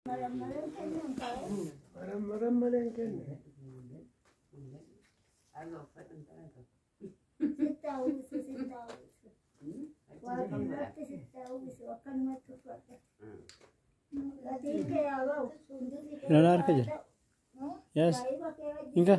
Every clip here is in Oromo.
Maram kenne. Lalar kerja. Yes. Inga.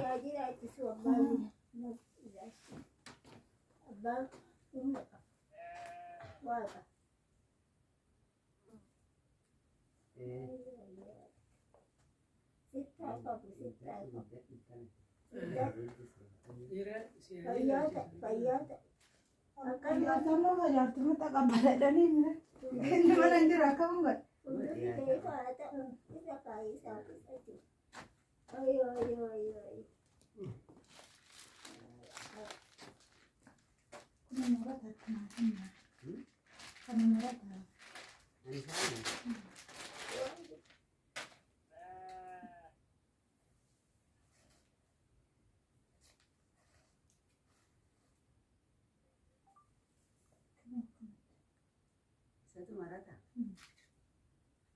Satu marata.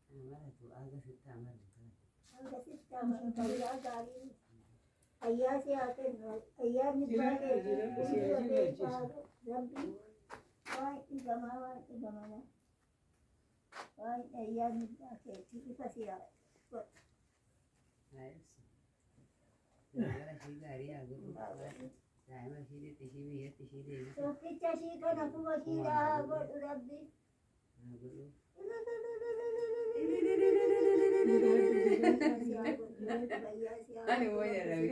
Marata tu agak sita marata. Agak sita marata dari ayah siapa ayah ni pakai Rabbi wah igama wah ayah ni pakai kita siapa Nice. Agak sih dari agak. Saya masih di TV ya TV. so kita sih kan aku masih dah buat Rabbi Ani mau ya Rabbi.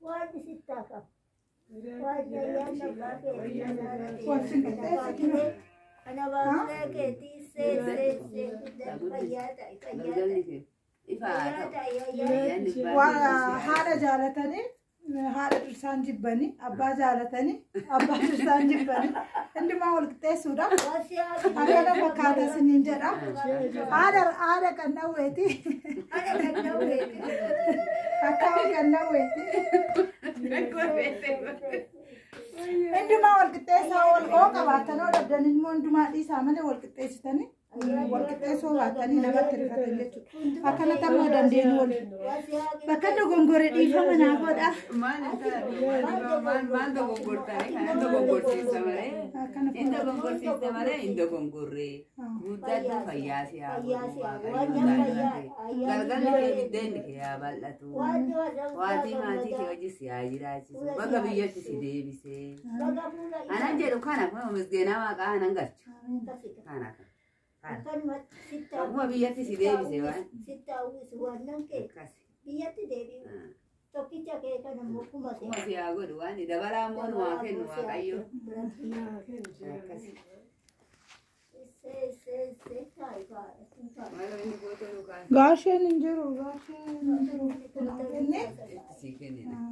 wah di situ kah wah ayah ni pakai anak bangsa ke tise ayah tak haadha jaalatanii haadha dursaan jibbanii abbaa jaalatanii abbaa dursaan jibbanii hundumaa wal qixxeessuudha akkana fakkaata isiniin jedha haadha qannawweeti akkama qannawweeti hundumaa wal qixxeessaa wal qoo qabaatanii dhabdan immoo hundumaa dhiisaa malee wal qixxeessitanii walqixxeessoo baatanii namatti rifatan jechuudha. Akkana ta'uu dandeenyu wal bakka dogongore dhiifama naa godha. Maal dogongortanii kan dogongorsiisa malee hin dogongorsiisa malee hin dogongorree guddaatu fayyaa siyaa galgalli kee biddeenni kee yaa bal'atu waatii maatii kee hojii siyaa jiraachisu bakka biyyatti si deebisee anan jedhu kana kun misgeenaa waaqaa anan galchu kana kan. Aku biyyatti si deebise waan. Sitta uwwisu wannan kee biyyatti deebi'u. Tokkicha kee kana kuma si haa godhu waan dabalaa immoo nu haa kennu waaqayyo. Gaasheen hin jiru gaasheen hin jiru. Si kennina.